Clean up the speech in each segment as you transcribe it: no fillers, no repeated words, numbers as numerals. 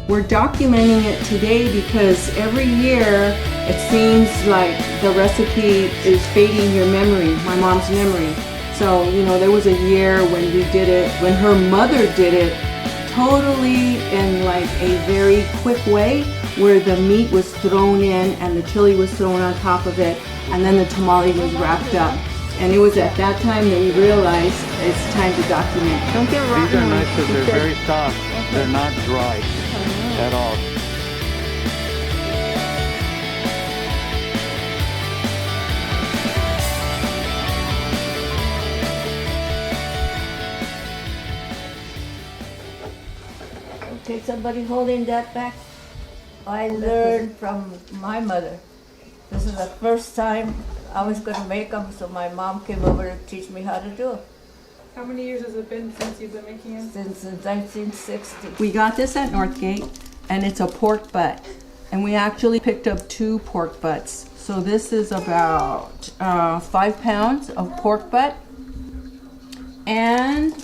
We're documenting it today because every year it seems like the recipe is fading your memory, my mom's memory. So, you know, there was a year when we did it, when her mother did it totally in like a very quick way, where the meat was thrown in and the chili was thrown on top of it, and then the tamale was wrapped up. And it was at that time that we realized it's time to document. Don't get rotten. These are nice because they're very soft. Okay. They're not dry at all. Okay, somebody holding that back. I learned from my mother. This is the first time I was going to make them, so my mom came over to teach me how to do it. How many years has it been since you've been making it? Since 1960. We got this at Northgate, and it's a pork butt. And we actually picked up 2 pork butts. So this is about 5 pounds of pork butt. And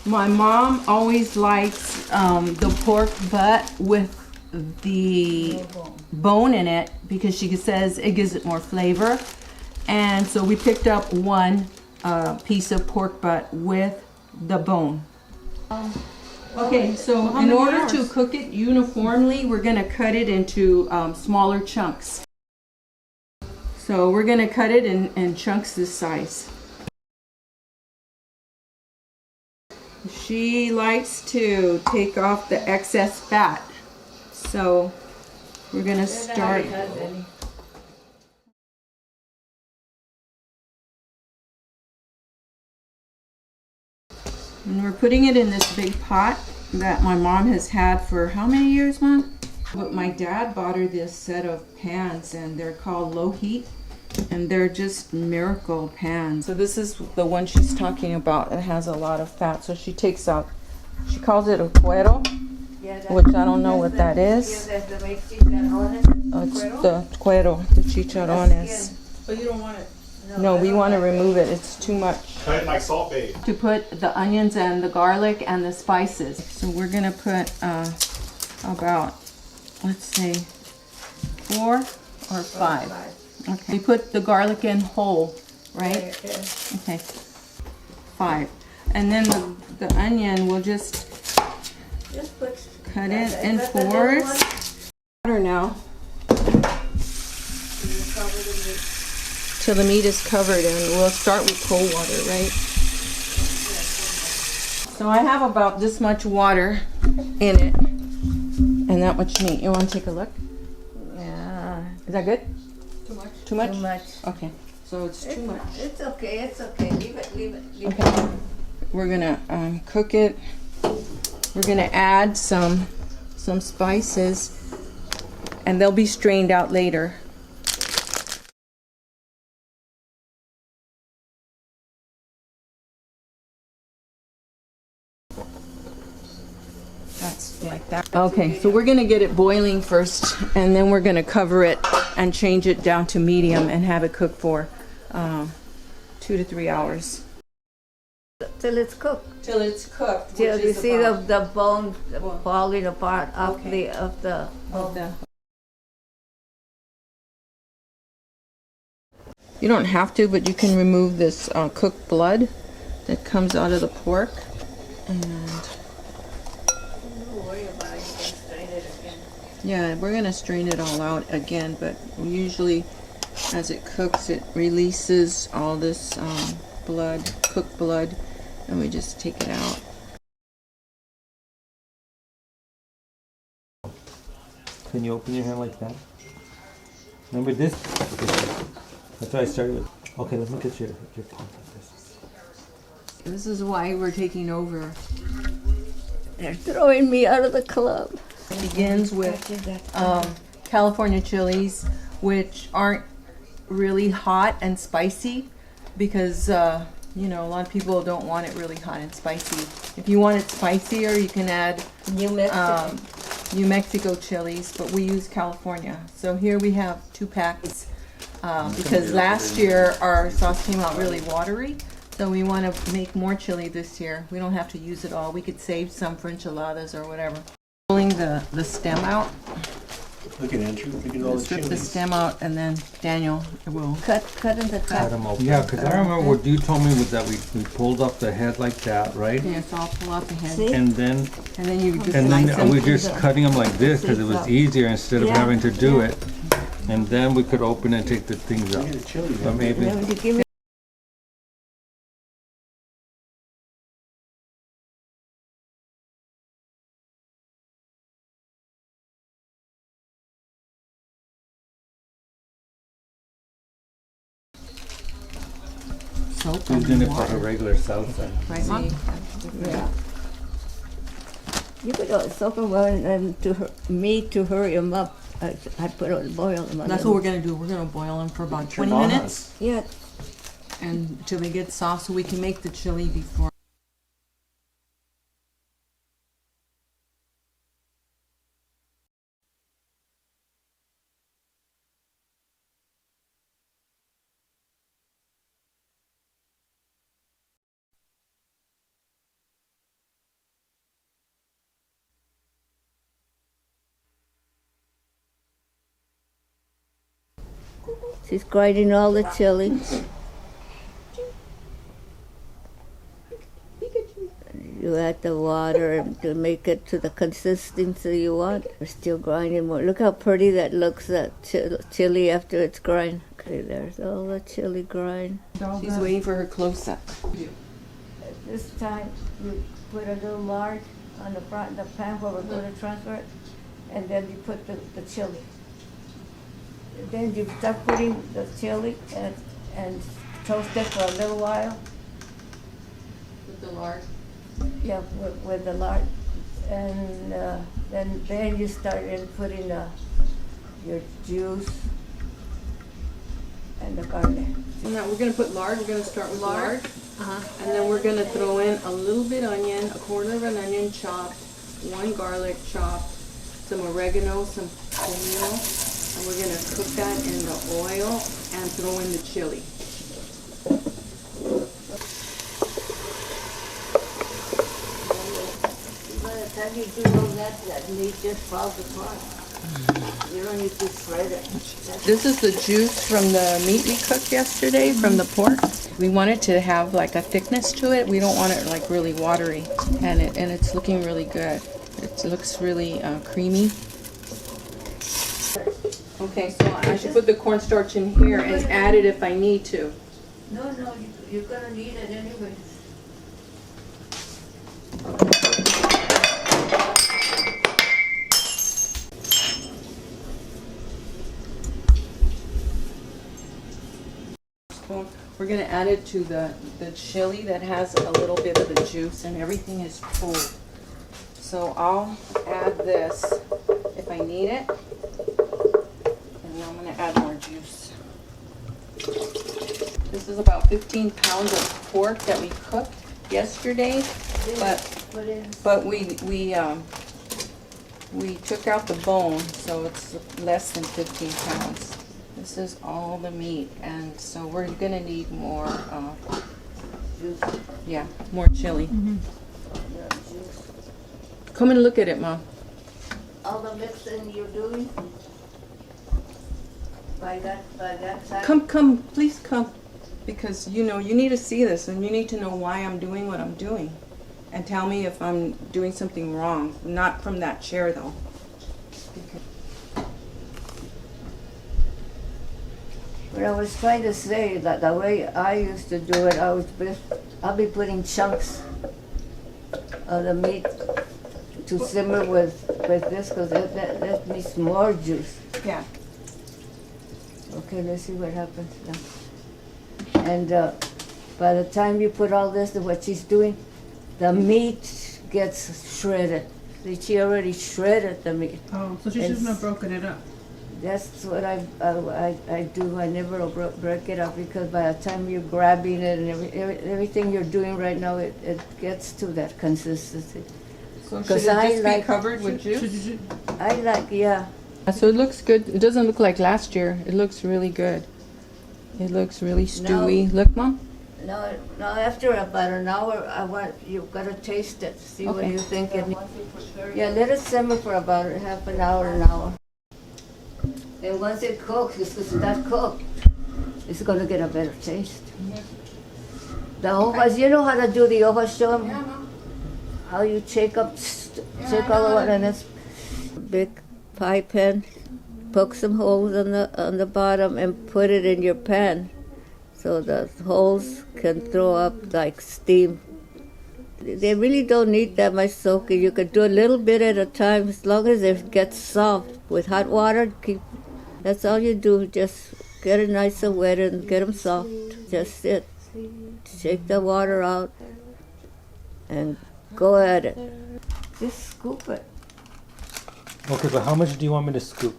my mom always likes the pork butt with the bone in it because she says it gives it more flavor. And so we picked up 1 piece of pork butt with the bone. Okay, so in order to cook it uniformly, we're going to cut it into smaller chunks. So we're going to cut it in chunks this size. She likes to take off the excess fat. So we're going to start. And we're putting it in this big pot that my mom has had for how many years, Mom? But my dad bought her this set of pans, and they're called low heat, and they're just miracle pans. So this is the one she's talking about. It has a lot of fat, so she takes out, she calls it a cuero, which I don't know what that is. Oh, it's the cuero, the chicharrones. But you don't want it. No, we want to remove it. It's too much. Cut it like salt bae. To put the onions and the garlic and the spices. So we're going to put about, let's say, 4 or 5. Okay. We put the garlic in whole, right? Okay. 5. And then the onion, we'll just cut it in 4s. Water now. Till the meat is covered, and we'll start with cold water, right? So I have about this much water in it, and that much meat. You want to take a look? Yeah. Is that good? Too much? Too much? Too much. Okay, so it's too much. It's okay, it's okay. Leave it, leave it, leave it. Okay, we're gonna cook it. We're gonna add some spices, and they'll be strained out later. That's like that. Okay, so we're gonna get it boiling first, and then we're gonna cover it and change it down to medium and have it cook for 2 to 3 hours. Till it's cooked. Till it's cooked. Till you see the bone falling apart of the. You don't have to, but you can remove this cooked blood that comes out of the pork. And Don't worry about it, you can strain it again. yeah, we're gonna strain it all out again, but usually as it cooks, it releases all this blood, cooked blood, and we just take it out. Can you open your hand like that? Remember this? That's what I started with. Okay, let's look at your palm like this. This is why we're taking over. They're throwing me out of the club. It begins with California chilies, which aren't really hot and spicy because you know, a lot of people don't want it really hot and spicy. If you want it spicier, you can add New Mexico. New Mexico chilies, but we use California. So here we have 2 packs because last year our sauce came out really watery. So we want to make more chili this year. We don't have to use it all. We could save some for enchiladas or whatever. Rolling the stem out. Look at Andrew, look at all the Strip the chilies. stem out, and then Daniel will. Cut in the Cut top. 'em open. Yeah, because I remember what you told me was that we pulled up the head like that, right? Yeah, so I'll pull out the head, See? And then you just and slice then them. we're just cutting them like this because it was easier instead of Yeah, having to do yeah. it. And then we could open and take the things Look out. at the chili. But maybe Now, you give me Soap who's and in it for water. a regular salsa? Right, Mom? Yeah. You could soak them well and to hurry them up. I put on boil them. That's what we're gonna do. We're gonna boil them for about 20 minutes, Yeah. and until they get soft, so we can make the chili before. She's grinding all the chili. You add the water to make it to the consistency you want. We're still grinding more. Look how pretty that looks, that chili after it's grind. Okay, there's all the chili grind. She's waiting for her close-up. This time you put a little lard on the front of the pan where we're going to transfer it, and then you put the chili. Then you start putting the chili and toast it for a little while. With the lard. Yeah, with the lard, and then you start in putting your juice and the garlic. Now we're gonna put lard. We're gonna start with lard, and then we're gonna throw in a little bit onion, a quarter of an onion chopped, one garlic chopped, some oregano, some tomillo, and we're gonna cook that in the oil and throw in the chili. By the time you do all that meat just falls apart. You don't need to shred it. This is the juice from the meat we cooked yesterday, from the pork. We want it to have like a thickness to it. We don't want it like really watery, and it's looking really good. It looks really creamy. Okay, so I should put the cornstarch in here and add it if I need to. No, you're gonna need it anyway. We're gonna add it to the chili that has a little bit of the juice, and everything is full. So I'll add this if I need it, and then I'm gonna add more juice. This is about 15 pounds of pork that we cooked yesterday, but we took out the bone, so it's less than 15 pounds. This is all the meat, and so we're gonna need more, yeah, more chili. Come and look at it, Mom. All the mixing you're doing by that side. Come, please come, because you need to see this, and you need to know why I'm doing what I'm doing, and tell me if I'm doing something wrong. Not from that chair, though. But I was trying to say that the way I used to do it, I'll be putting chunks of the meat to simmer with this, because that needs more juice. Yeah. Okay, let's see what happens now. And by the time you put all this to what she's doing, the meat gets shredded. See, she already shredded the meat. Oh, so she shouldn't have broken it up. That's what I do. I never break it up, because by the time you're grabbing it and everything you're doing right now, it gets to that consistency. So should it 'Cause I just be like- covered with juice? I like, yeah. So it looks good. It doesn't look like last year. It looks really good. It looks really stewy. Look, Mom. No, no, after about an hour, you've got to taste it, see what Okay. you think. Yeah, let it simmer for about half an hour. And once it cooks, it's that cooked, it's going to get a better taste. The hojas, you know how to do the hojas, show 'em? Yeah, Mom. How you shake all the water in this big pie pan, poke some holes on the bottom and put it in your pan so the holes can throw up like steam. They really don't need that much soaking. You can do a little bit at a time as long as it gets soft with hot water. That's all you do. Just get it nice and wet and get them soft. Just sit, shake the water out, and go at it. Just scoop it. Okay, but how much do you want me to scoop?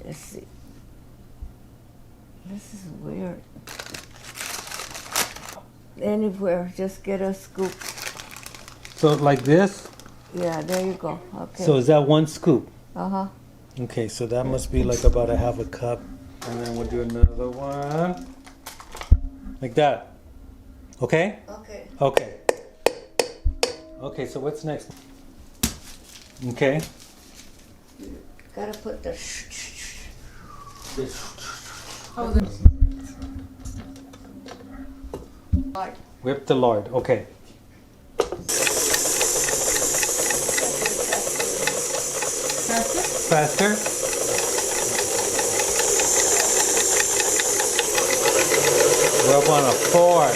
Let's see. This is weird. Anywhere, just get a scoop. So like this? Yeah, there you go. Okay. So is that one scoop? Uh-huh. Okay, so that must be like about a half a cup. And then we'll do another one. Like that. Okay? Okay. Okay. Okay, so what's next? Okay. Gotta put the Whip the lard. Okay. Faster? Rub on a fork.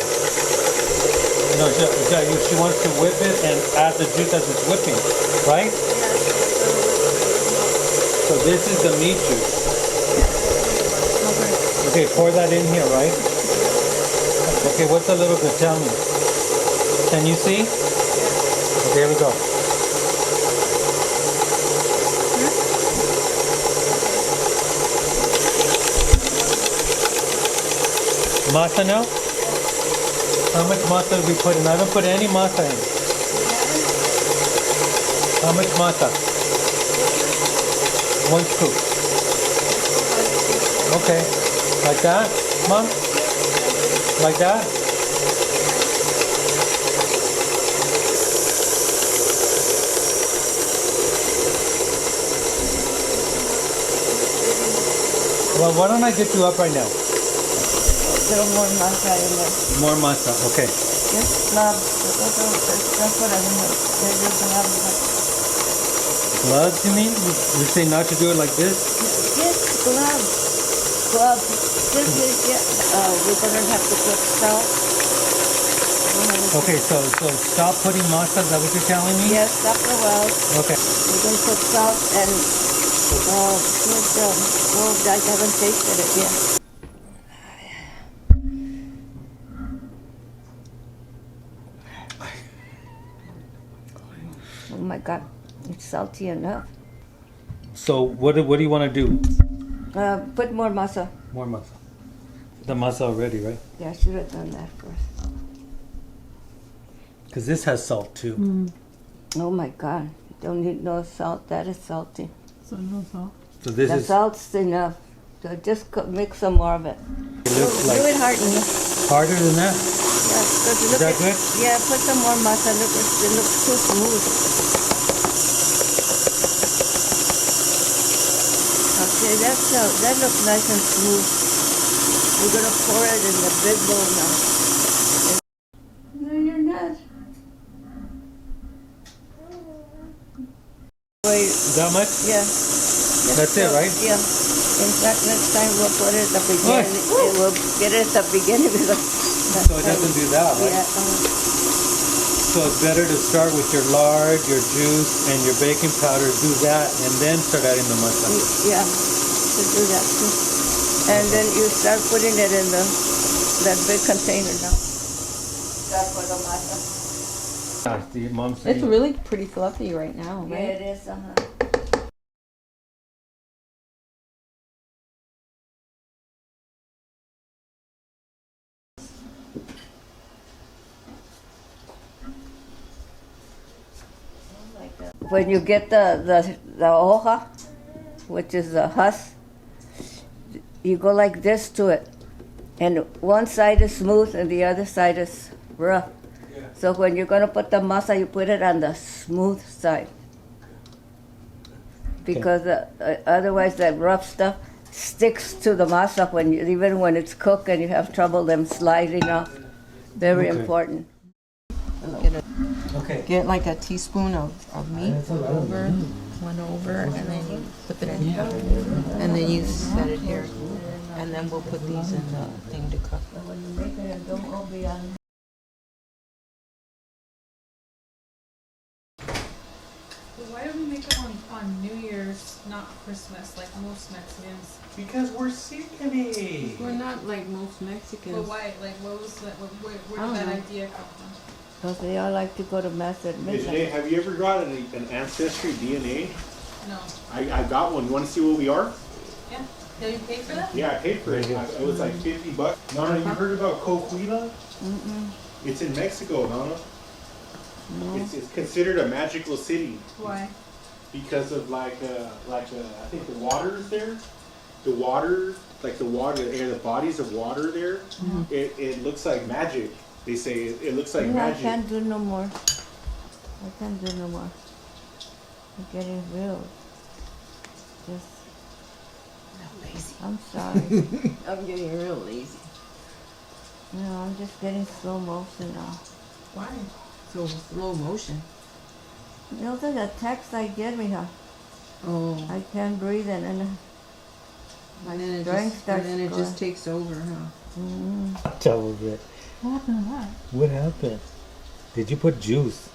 No, she wants to whip it and add the juice as it's whipping, right? So this is the meat juice. Okay, pour that in here, right? Okay, what's a little bit? Tell me. Can you see? Okay, here we go. Masa now? How much masa did we put in? I haven't put any masa in. How much masa? 1 scoop. Okay. Like that, Mom? Like that? Well, why don't I get you up right now? little more masa in there. More masa, okay. Just gloves. That's what I mean. They're just gloves. Gloves, you mean? You say not to do it like this? Yes, gloves. Gloves. This is, yeah. We're going to have to put salt. Okay, so stop putting masa, is that what you're telling me? Yes, stop the well. Okay. We're going to put salt and, I haven't tasted it yet. Oh my God, it's salty enough. So what do you want to do? Put more masa. More masa. The masa already, right? Yeah, I should have done that first. Because this has salt too. Oh my God, don't need no salt. That is salty. So no salt. So this The is salt's enough. So just mix some more of it. it looks Do like it harder. harder than that. Yeah, Is that good? Yeah, put some more masa. Look, it looks too smooth. Okay, that looks nice and smooth. We're gonna pour it in the big bowl now. No, you're not. Wait, That much? yeah. That's it, right? Yeah. In fact, next time we'll put it at the beginning. We'll get it at the beginning because. So it doesn't do that, right? Yeah. So it's better to start with your lard, your juice, and your baking powder. Do that, and then start adding the masa. Yeah, to do that too. And then you start putting it in that big container now. Start for the masa. The mom saying. It's really pretty fluffy right now, Yeah, right? it is. When you get the hoja, which is the husk, you go like this to it. And one side is smooth and the other side is rough. So when you're gonna put the masa, you put it on the smooth side. Because otherwise that rough stuff sticks to the masa even when it's cooked and you have trouble them sliding off. Very Okay. important. Okay. Get like a teaspoon of meat That's a lot of over, meat. one over, and then you flip it in here, and then you set it here, and then we'll put these in the thing to cook. When you make it, don't all be on. Why do we make it on New Year's, not Christmas, like most Mexicans? Because we're sick of it. We're not like most Mexicans. But why? Like, what was that? Where I don't did that know. idea come from? Because they all like to go to mass at Hey, midnight. Janae, have you ever got an ancestry DNA? No. I got one. You want to see what we are? Yeah. Did you pay for that? Yeah, I paid for it. It was like $50. Nana, you heard about Coahuila? Mm-mm. It's in Mexico, Nana. No. It's considered a magical city Why? because of I think the water is there. The water, like the water, the bodies of water there. It looks like magic. They say it looks like I magic. can't do no more. I can't do no more. I'm getting real. Just, I'm sorry. I'm getting real lazy. No, I'm just getting slow motion now. Why? So slow motion. You know, the text I get me, Oh. I can't breathe in, and my And then it strength just, starts and then it going. just takes over, huh? Mm. Double bit. What happened to that? What happened? Did you put juice?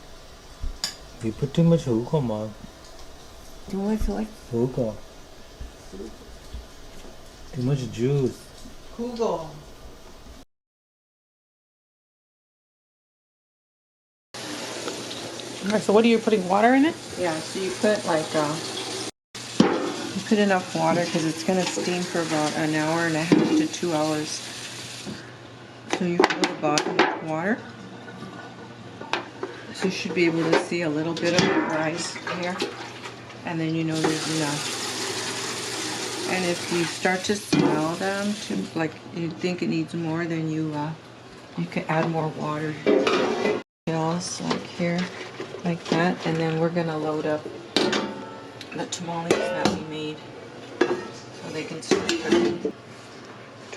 You put too much jugo, Mom. Too much what? Jugo. Too much juice. Google. Alright, so what are you putting water in it? Yeah, so you put like, you put enough water because it's going to steam for about an hour and a half to 2 hours. So you fill the bottom with water. So you should be able to see a little bit of it rise here. And then you know there's enough. And if you start to smell them, like you think it needs more, then you can add more water. Else, like here, like that. And then we're going to load up the tamales that we made so they can start cooking.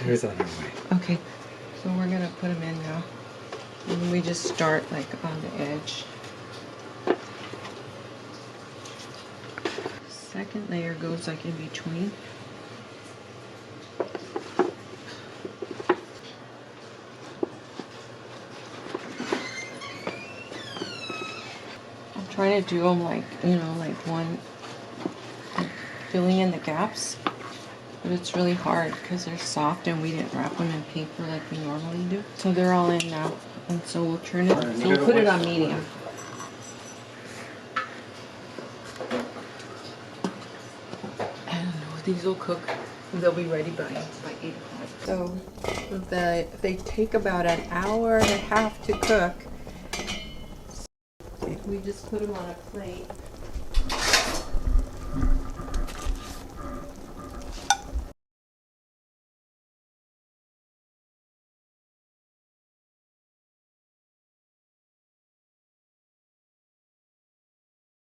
There's on your way. Okay, so we're gonna put them in now. And we just start like on the edge. Second layer goes like in between. I'm trying to do them like, like one, like filling in the gaps. But it's really hard because they're soft and we didn't wrap them in paper like we normally do. So they're all in now. And so we'll turn it, so we'll put it on medium. And these will cook, they'll be ready by 8 o'clock. So they take about an hour and a half to cook. We just put them on a plate.